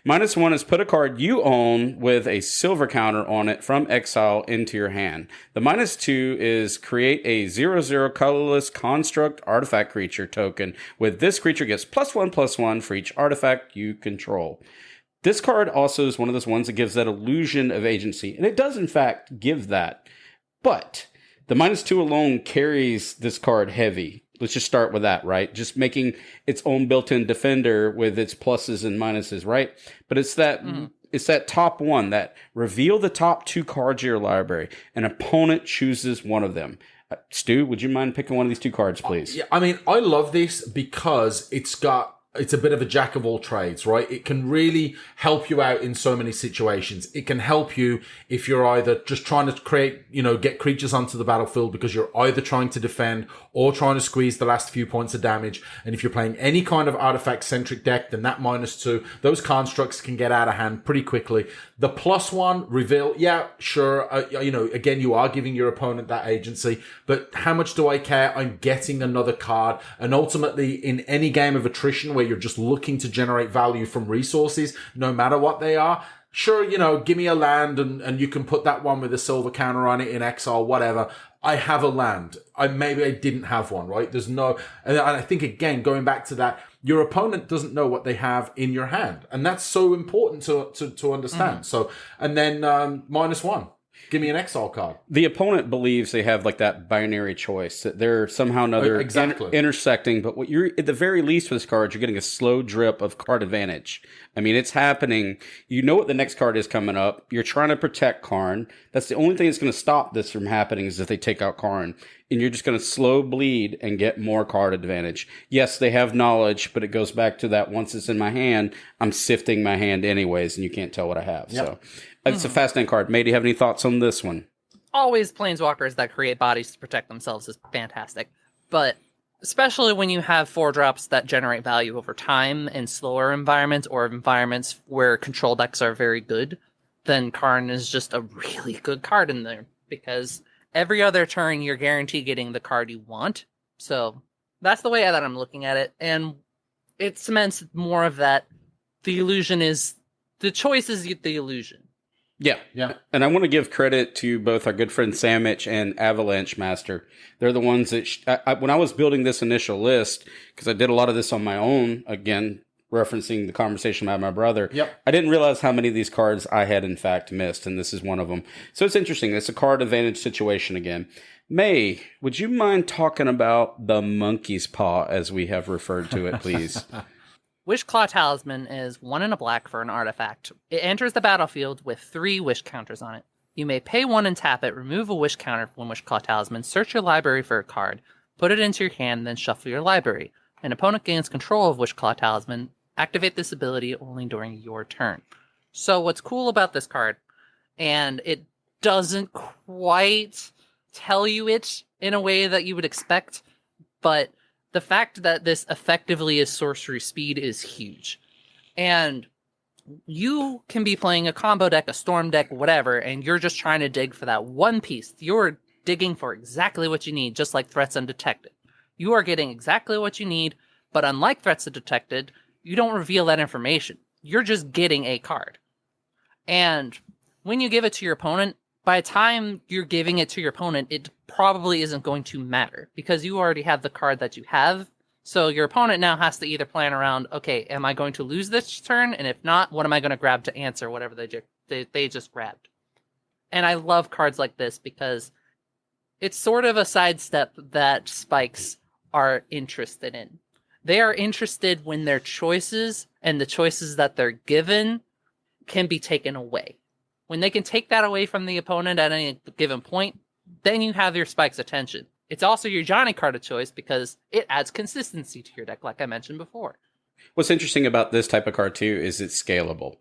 -1 is put a card you own with a silver counter on it from exile into your hand. The -2 is create a 0/0 colorless construct artifact creature token. With this creature gets +1/+1 for each artifact you control. This card also is one of those ones that gives that illusion of agency. And it does, in fact, give that. But the -2 alone carries this card heavy. Let's just start with that, right? Just making its own built-in defender with its pluses and minuses, right? But it's that top one, that reveal the top 2 cards of your library. An opponent chooses one of them. Stu, would you mind picking one of these 2 cards, please? Yeah, I mean, I love this because it's a bit of a jack of all trades, right? It can really help you out in so many situations. It can help you if you're either just trying to get creatures onto the battlefield because you're either trying to defend or trying to squeeze the last few points of damage. And if you're playing any kind of artifact-centric deck, then that -2, those constructs can get out of hand pretty quickly. The +1 reveal, yeah, sure. Again, you are giving your opponent that agency, but how much do I care? I'm getting another card. And ultimately, in any game of attrition where you're just looking to generate value from resources, no matter what they are, sure, give me a land and you can put that one with a silver counter on it in exile, whatever. I have a land. Maybe I didn't have one, right? And I think, again, going back to that, your opponent doesn't know what they have in your hand. And that's so important to understand. So, and then -1. Give me an exile card. The opponent believes they have like that binary choice, that they're somehow or another intersecting. But what you're at the very least with this card, you're getting a slow drip of card advantage. I mean, it's happening. You know what the next card is coming up. You're trying to protect Karn. That's the only thing that's going to stop this from happening is if they take out Karn. And you're just going to slow bleed and get more card advantage. Yes, they have knowledge, but it goes back to that once it's in my hand, I'm sifting my hand anyways, and you can't tell what I have. Yep. So it's a fascinating card. May, do you have any thoughts on this one? Always planeswalkers that create bodies to protect themselves is fantastic. But especially when you have 4-drops that generate value over time in slower environments or environments where control decks are very good, then Karn is just a really good card in there because every other turn you're guaranteed getting the card you want. So that's the way that I'm looking at it. And it cements more of that. The illusion is the choice is the illusion. Yeah. And I want to give credit to both our good friend Sandwich and Avalanche Master. They're the ones that, when I was building this initial list, because I did a lot of this on my own, again, referencing the conversation about my brother, I didn't realize how many of these cards I had, in fact, missed, and this is one of them. So it's interesting. It's a card advantage situation again. May, would you mind talking about the monkey's paw, as we have referred to it, please? Wishclaw Talisman is 1 and a black for an artifact. It enters the battlefield with 3 wish counters on it. You may pay 1 and tap it, remove a wish counter from Wishclaw Talisman, search your library for a card, put it into your hand, then shuffle your library. An opponent gains control of Wishclaw Talisman. Activate this ability only during your turn. So what's cool about this card, and it doesn't quite tell you it in a way that you would expect, but the fact that this effectively is sorcery speed is huge. And you can be playing a combo deck, a storm deck, whatever, and you're just trying to dig for that one piece. You're digging for exactly what you need, just like Threats Undetected. You are getting exactly what you need, but unlike Threats Undetected, you don't reveal that information. You're just getting a card. And when you give it to your opponent, by the time you're giving it to your opponent, it probably isn't going to matter because you already have the card that you have. So your opponent now has to either plan around, okay, am I going to lose this turn? And if not, what am I going to grab to answer whatever they just grabbed? And I love cards like this because it's sort of a sidestep that Spikes are interested in. They are interested when their choices and the choices that they're given can be taken away. When they can take that away from the opponent at any given point, then you have your Spike's attention. It's also your Johnny card of choice because it adds consistency to your deck, like I mentioned before. What's interesting about this type of card, too, is it's scalable.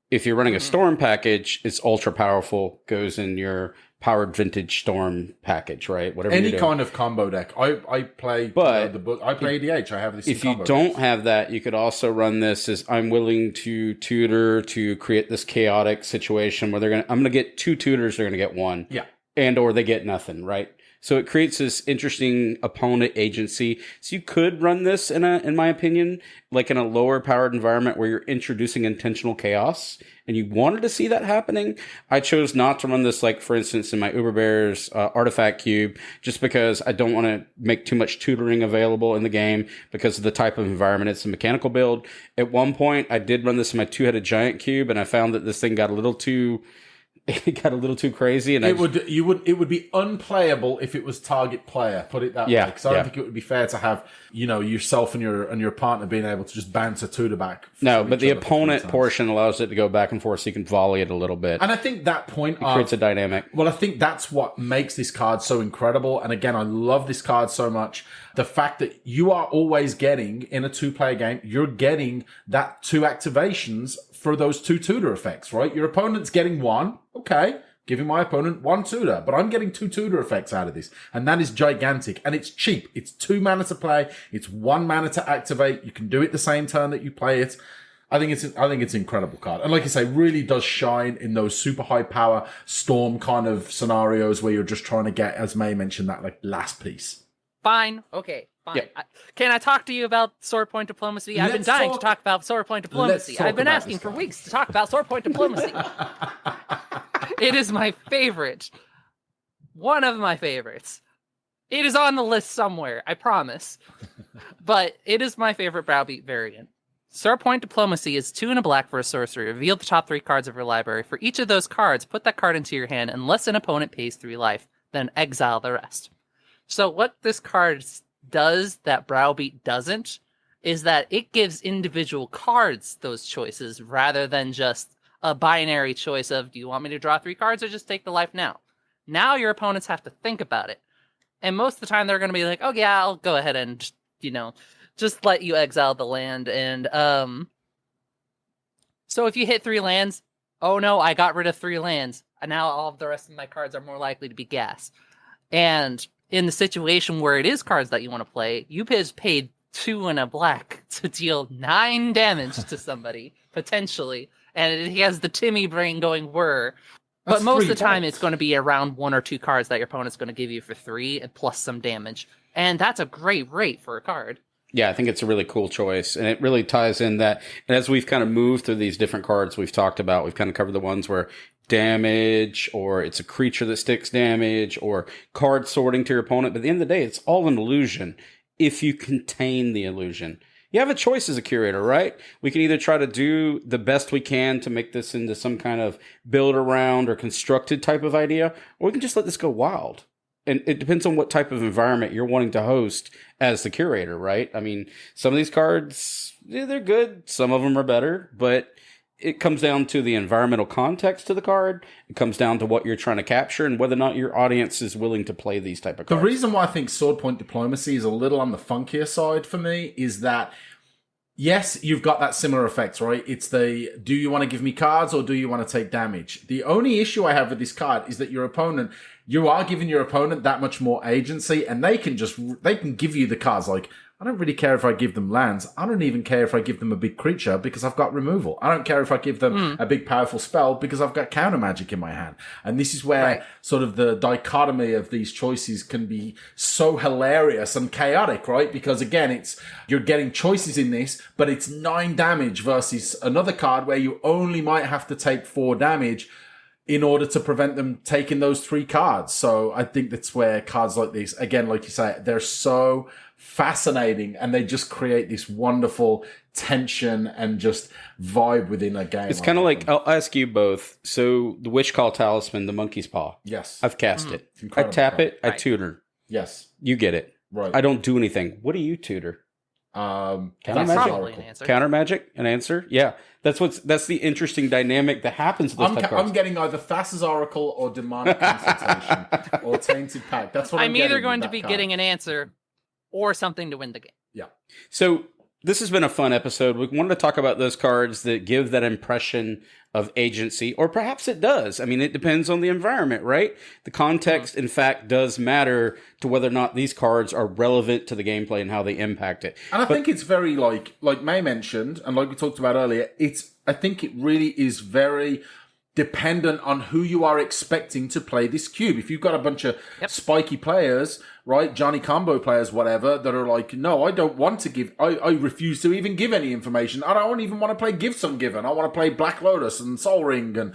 If you're running a Storm package, it's ultra powerful, goes in your Powered Vintage Storm package, right? Whatever any kind of combo deck. I play but the book. I play ADH. I have this. If you don't have that, you could also run this as I'm willing to tutor to create this chaotic situation where I'm gonna get 2 tutors, they're gonna get 1. Yeah. And or they get nothing, right? So it creates this interesting opponent agency. So you could run this in my opinion, like in a lower powered environment where you're introducing intentional chaos and you wanted to see that happening. I chose not to run this, like for instance, in my Uber Bears artifact cube, just because I don't want to make too much tutoring available in the game because of the type of environment. It's a mechanical build. At one point, I did run this in my 2-headed giant cube, and I found that this thing got a little too crazy, and it would be unplayable if it was target player. Put it that way, because I don't think it would be fair to have yourself and your partner being able to just bounce a tutor back. No, but the opponent portion allows it to go back and forth, so you can volley it a little bit. And I think that point creates a dynamic. Well, I think that's what makes this card so incredible. And again, I love this card so much. The fact that you are always getting in a 2-player game, you're getting that 2 activations for those 2 tutor effects, right? Your opponent's getting 1. Okay, giving my opponent 1 tutor, but I'm getting 2 tutor effects out of this. And that is gigantic. And it's cheap. It's 2 mana to play. It's 1 mana to activate. You can do it the same turn that you play it. I think it's an incredible card. And like I say, really does shine in those super high power storm kind of scenarios where you're just trying to get, as May mentioned, that like last piece. Fine. Okay. Fine. Yeah. Can I talk to you about Sword Point Diplomacy? I've been dying to talk about Sword Point Diplomacy. I've been asking for weeks to talk about Sword Point Diplomacy. It is my favorite. One of my favorites. It is on the list somewhere, I promise. But it is my favorite Browbeat variant. Sword Point Diplomacy is 2 and a black for a sorcery. Reveal the top 3 cards of your library. For each of those cards, put that card into your hand unless an opponent pays 3 life. Then exile the rest. So what this card does that Browbeat doesn't is that it gives individual cards those choices rather than just a binary choice of, do you want me to draw 3 cards or just take the life now? Now your opponents have to think about it. And most of the time they're going to be like, oh yeah, I'll go ahead and, just let you exile the land. And so if you hit 3 lands, oh no, I got rid of 3 lands. And now all of the rest of my cards are more likely to be gas. And in the situation where it is cards that you want to play, you has paid 2 and a black to deal 9 damage to somebody, potentially. And he has the Timmy brain going, whir. But most of the time, it's going to be around 1 or 2 cards that your opponent's going to give you for 3 and plus some damage. And that's a great rate for a card. Yeah, I think it's a really cool choice. And it really ties in that, and as we've kind of moved through these different cards we've talked about, we've kind of covered the ones where damage, or it's a creature that sticks damage, or card sorting to your opponent. But at the end of the day, it's all an illusion if you contain the illusion. You have a choice as a curator, right? We can either try to do the best we can to make this into some kind of build around or constructed type of idea, or we can just let this go wild. And it depends on what type of environment you're wanting to host as the curator, right? I mean, some of these cards, they're good. Some of them are better, but it comes down to the environmental context to the card. It comes down to what you're trying to capture and whether or not your audience is willing to play these type of cards. The reason why I think Sword Point Diplomacy is a little on the funkier side for me is that, yes, you've got that similar effect, right? It's the, do you want to give me cards or do you want to take damage? The only issue I have with this card is that you are giving your opponent that much more agency, and they can give you the cards like, I don't really care if I give them lands. I don't even care if I give them a big creature because I've got removal. I don't care if I give them a big powerful spell because I've got counter magic in my hand. And this is where sort of the dichotomy of these choices can be so hilarious and chaotic, right? Because again, you're getting choices in this, but it's 9 damage versus another card where you only might have to take 4 damage in order to prevent them taking those 3 cards. So I think that's where cards like this, again, like you say, they're so fascinating, and they just create this wonderful tension and just vibe within a game. It's kind of like, I'll ask you both. So the Witch Call Talisman, the Monkey's Paw. Yes. I've cast it. I tap it. I tutor. Yes. You get it. Right. I don't do anything. What do you tutor? Counter magic. An answer. Counter magic, an answer. Yeah, that's the interesting dynamic that happens. With those I'm getting either Thassa's Oracle or Demonic Consultation or Tainted Pact. That's what I'm either going to be getting an answer or something to win the game. Yeah. So this has been a fun episode. We wanted to talk about those cards that give that impression of agency, or perhaps it does. I mean, it depends on the environment, right? The context, in fact, does matter to whether or not these cards are relevant to the gameplay and how they impact it. And I think it's very like May mentioned, and like we talked about earlier, I think it really is very dependent on who you are expecting to play this cube. If you've got a bunch of spiky players, right, Johnny Combo players, whatever, that are like, no, I don't want to give, I refuse to even give any information. I don't even want to play Give Some Given. I want to play Black Lotus and Soul Ring and,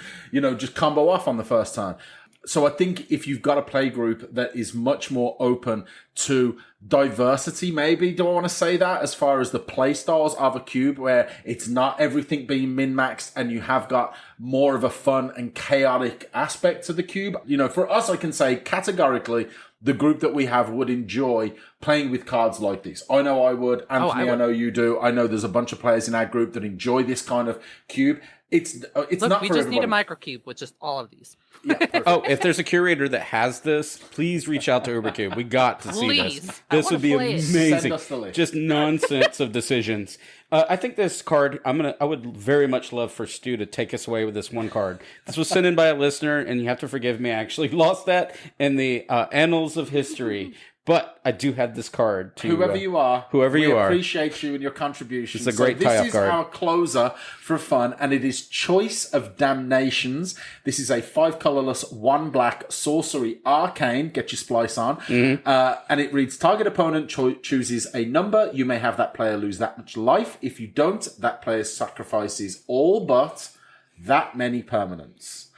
just combo off on the first turn. So I think if you've got a play group that is much more open to diversity, maybe, do I want to say that, as far as the play styles of a cube, where it's not everything being min-maxed and you have got more of a fun and chaotic aspect to the cube. For us, I can say categorically, the group that we have would enjoy playing with cards like this. I know I would. Anthony, I know you do. I know there's a bunch of players in our group that enjoy this kind of cube. It's not for everybody. We just need a microcube with just all of these. Yeah, if there's a curator that has this, please reach out to UberCube. We got to see this. This would be amazing. Send us the list. Just nonsense of decisions. I think this card, I would very much love for Stu to take us away with this one card. This was sent in by a listener, and you have to forgive me. I actually lost that in the annals of history. But I do have this card to whoever you are. We appreciate you and your contributions. It's a great tie-off card. This is our closer for fun, and it is Choice of Damnations. This is a 5 colorless, 1 black sorcery arcane. Get your splice on. And it reads: target opponent chooses a number. You may have that player lose that much life. If you don't, that player sacrifices all but that many permanents.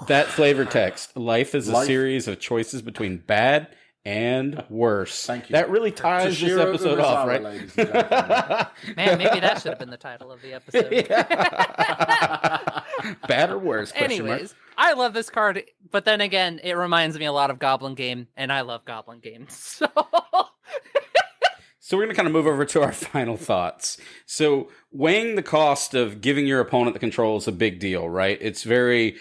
That flavor text. Life is a series of choices between bad and worse. Thank you. That really ties this Toshiro episode Umezawa, off, right? ladies and gentlemen. Man, maybe that should have been the title of the episode. Bad or worse? Question mark. Anyways, I love this card, but then again, it reminds me a lot of Goblin Game, and I love Goblin Game. So we're going to kind of move over to our final thoughts. So weighing the cost of giving your opponent the control is a big deal, right? It's very,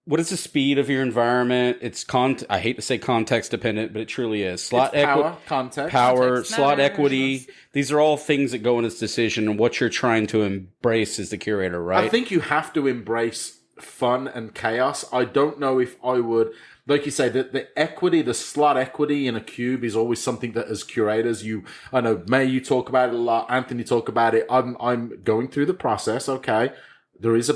what is the speed of your environment? It's I hate to say context dependent, but it truly is. Slot Power, context. Context slot matters. equity. These are all things that go in its decision and what you're trying to embrace as the curator, right? I think you have to embrace fun and chaos. I don't know if I would, like you say, the equity, the slot equity in a cube is always something that as curators, I know, May, you talk about it a lot. Anthony talk about it. I'm going through the process. Okay. There is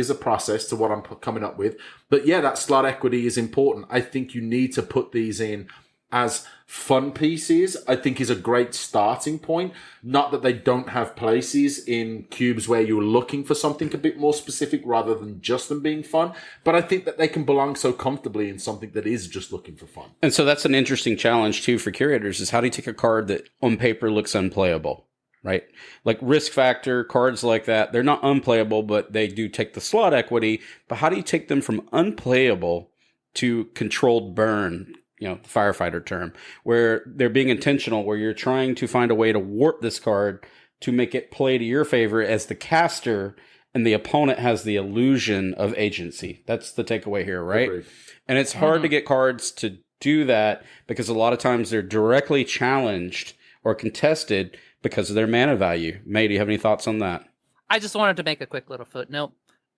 a process to what I'm coming up with, but yeah, that slot equity is important. I think you need to put these in as fun pieces. I think is a great starting point. Not that they don't have places in cubes where you're looking for something a bit more specific rather than just them being fun, but I think that they can belong so comfortably in something that is just looking for fun. And so that's an interesting challenge too for curators is how do you take a card that on paper looks unplayable, right? Like risk factor, cards like that, they're not unplayable, but they do take the slot equity. But how do you take them from unplayable to controlled burn? You know, the firefighter term, where they're being intentional, where you're trying to find a way to warp this card to make it play to your favor as the caster, and the opponent has the illusion of agency. That's the takeaway here, right? Agreed. And it's hard to get cards to do that because a lot of times they're directly challenged or contested because of their mana value. May, do you have any thoughts on that? I just wanted to make a quick little footnote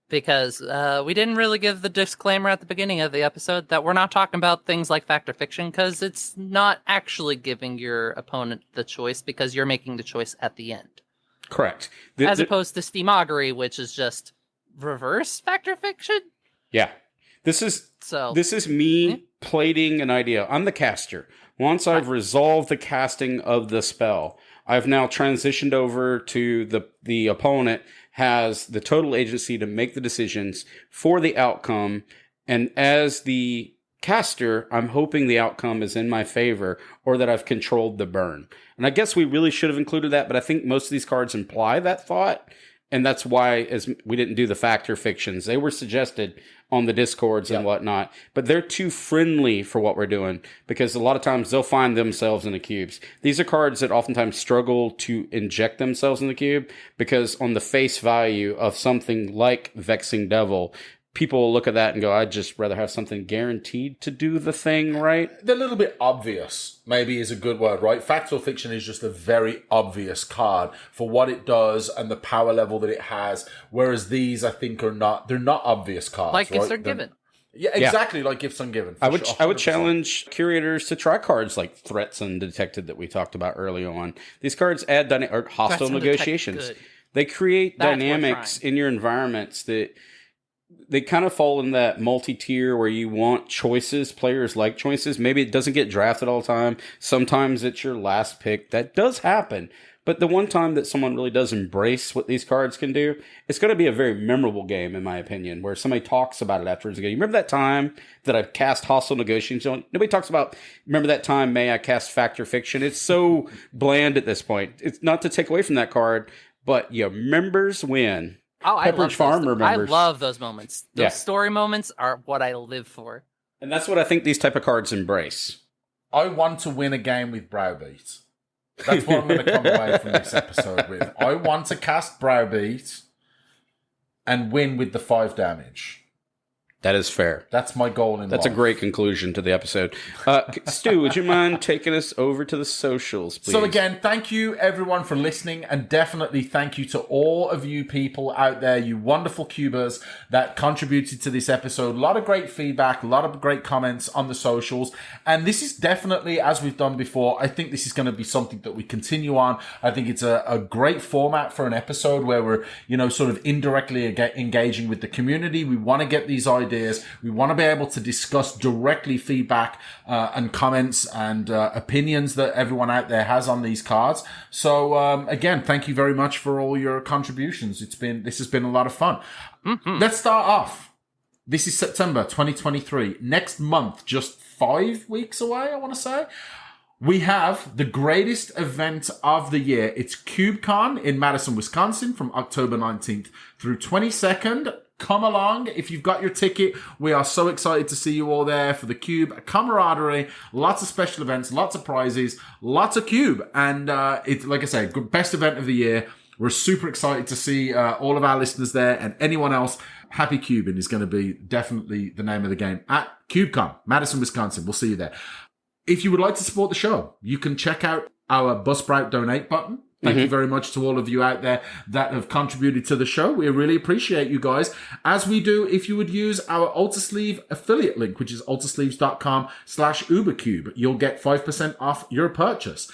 because we didn't really give the disclaimer at the beginning of the episode that we're not talking about things like fact or fiction because it's not actually giving your opponent the choice because you're making the choice at the end. Correct. As opposed to Steamoggery, which is just reverse fact or fiction. Yeah. This is me plating an idea. I'm the caster. Once I've resolved the casting of the spell, I've now transitioned over to the opponent has the total agency to make the decisions for the outcome. And as the caster, I'm hoping the outcome is in my favor or that I've controlled the burn. And I guess we really should have included that, but I think most of these cards imply that thought. And that's why as we didn't do the fact or fictions. They were suggested on the Discords and whatnot, but they're too friendly for what we're doing because a lot of times they'll find themselves in the cubes. These are cards that oftentimes struggle to inject themselves in the cube because on the face value of something like Vexing Devil, people will look at that and go, I'd just rather have something guaranteed to do the thing, right? They're a little bit obvious, maybe is a good word, right? Fact or fiction is just a very obvious card for what it does and the power level that it has. Whereas these, I think, they're not obvious cards. Like right? gifts are given. Yeah, exactly, like gifts ungiven. I would challenge curators to try cards like Threats Undetected that we talked about early on. These cards add or hostile negotiations. They create dynamics in your environments that they kind of fall in that multi-tier where you want choices. Players like choices. Maybe it doesn't get drafted all the time. Sometimes it's your last pick. That does happen. But the one time that someone really does embrace what these cards can do, it's going to be a very memorable game, in my opinion, where somebody talks about it afterwards. You remember that time that I cast Hostile Negotiations? Nobody talks about, remember that time, May, I cast Fact or Fiction? It's so bland at this point. It's not to take away from that card, but your members win. Oh, Pepperidge Farm remembers. I love those moments. Those story moments are what I live for. And that's what I think these type of cards embrace. I want to win a game with Browbeat. That's what I'm going to come away from this episode with. I want to cast Browbeat and win with the 5 damage. That is fair. That's my goal in life. That's a great conclusion to the episode. Stu, would you mind taking us over to the socials, please? So again, thank you everyone for listening, and definitely thank you to all of you people out there, you wonderful cubers that contributed to this episode. A lot of great feedback, a lot of great comments on the socials, and this is definitely, as we've done before, I think this is going to be something that we continue on. I think it's a great format for an episode where we're, sort of indirectly engaging with the community. We want to get these ideas. We want to be able to discuss directly feedback and comments and opinions that everyone out there has on these cards. So again, thank you very much for all your contributions. This has been a lot of fun. Mm-hmm. Let's start off. This is September 2023. Next month, just 5 weeks away, I want to say. We have the greatest event of the year. It's CubeCon in Madison, Wisconsin from October 19th through 22nd. Come along if you've got your ticket. We are so excited to see you all there for the Cube camaraderie. Lots of special events, lots of prizes, lots of Cube. And it's, like I say, best event of the year. We're super excited to see all of our listeners there and anyone else. Happy Cubing is going to be definitely the name of the game at CubeCon, Madison, Wisconsin. We'll see you there. If you would like to support the show, you can check out our Buzzsprout donate button. Thank you very much to all of you out there that have contributed to the show. We really appreciate you guys, as we do if you would use our Ultasleeve affiliate link, which is ultasleeves.com/UberCube. You'll get 5% off your purchase.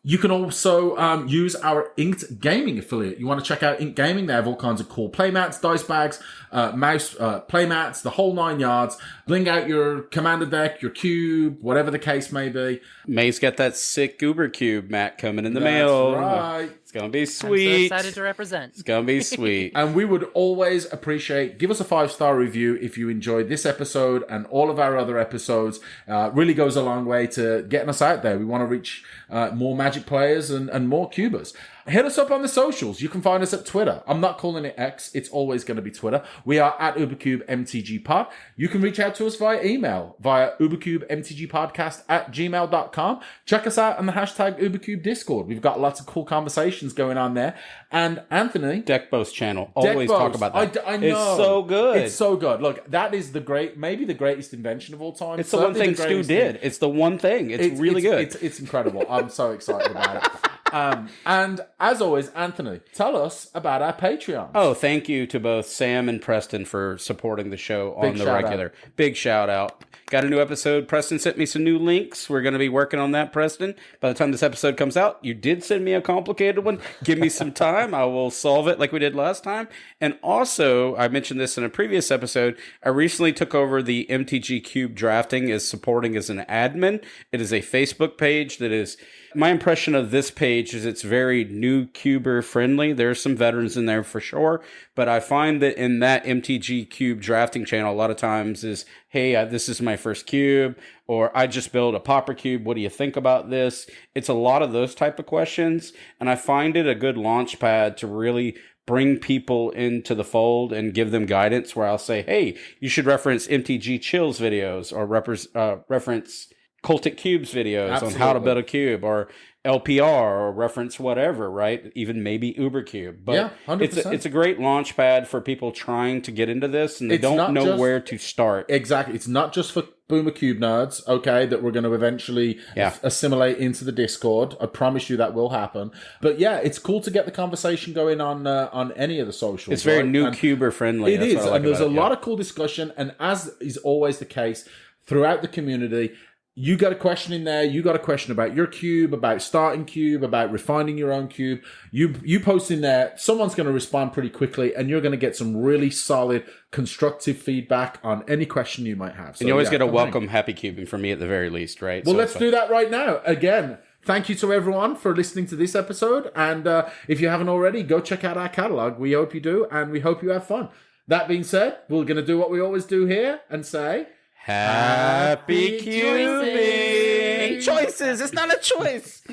You can also use our Inked Gaming affiliate. You want to check out Inked Gaming? They have all kinds of cool playmats, dice bags, mouse playmats, the whole 9 yards. Bling out your commander deck, your cube, whatever the case may be. May's got that sick UberCube mat coming in the mail. That's right. It's going to be sweet. I'm so excited to represent. It's going to be sweet. And we would always appreciate, give us a 5-star review if you enjoyed this episode and all of our other episodes. Really goes a long way to getting us out there. We want to reach more Magic players and more cubers. Hit us up on the socials. You can find us at Twitter. I'm not calling it X. It's always going to be Twitter. We are at UberCubeMTGPod. You can reach out to us via email, via UberCubeMTGPodcast@gmail.com. Check us out on the hashtag UberCube Discord. We've got lots of cool conversations going on there. And Anthony... Deckbo's channel. Always Deckbo's. talk about that. I know. It's so good. It's so good. Look, that is maybe the greatest invention of all time. It's the one thing Stu did. It's the one thing. It's really good. It's incredible. I'm so excited about it. And as always, Anthony, tell us about our Patreon. Oh, thank you to both Sam and Preston for supporting the show on the regular. Big shout out. Got a new episode. Preston sent me some new links. We're going to be working on that, Preston. By the time this episode comes out, you did send me a complicated one. Give me some time. I will solve it like we did last time. And also, I mentioned this in a previous episode, I recently took over the MTG Cube drafting as supporting as an admin. It is a Facebook page that is... My impression of this page is it's very new cuber friendly. There's some veterans in there for sure, but I find that in that MTG Cube drafting channel, a lot of times is, hey, this is my first cube, or I just built a popper cube. What do you think about this? It's a lot of those type of questions, and I find it a good launch pad to really bring people into the fold and give them guidance where I'll say, hey, you should reference MTG Chill's videos or reference Cultic Cubes videos Absolutely. on how to build a cube, or LPR, or reference whatever, right? Even maybe UberCube. But yeah, 100%. It's a great launch pad for people trying to get into this and they don't know where to start. Exactly. It's not just for Boomer Cube nerds, okay, that we're going to eventually assimilate into the Discord. I promise you that will happen. But yeah, it's cool to get the conversation going on any of the socials. It's very new cuber friendly. It is, and there's a lot of cool discussion. And as is always the case throughout the community, you got a question in there. You got a question about your cube, about starting cube, about refining your own cube. You post in there. Someone's going to respond pretty quickly, and you're going to get some really solid, constructive feedback on any question you might have. So, and you always get a welcome happy cubing from me at the very least, right? Well, so let's do that right now. Again, thank you to everyone for listening to this episode. And if you haven't already, go check out our catalog. We hope you do, and we hope you have fun. That being said, we're going to do what we always do here and say... Happy cubing! Choices! It's not a choice!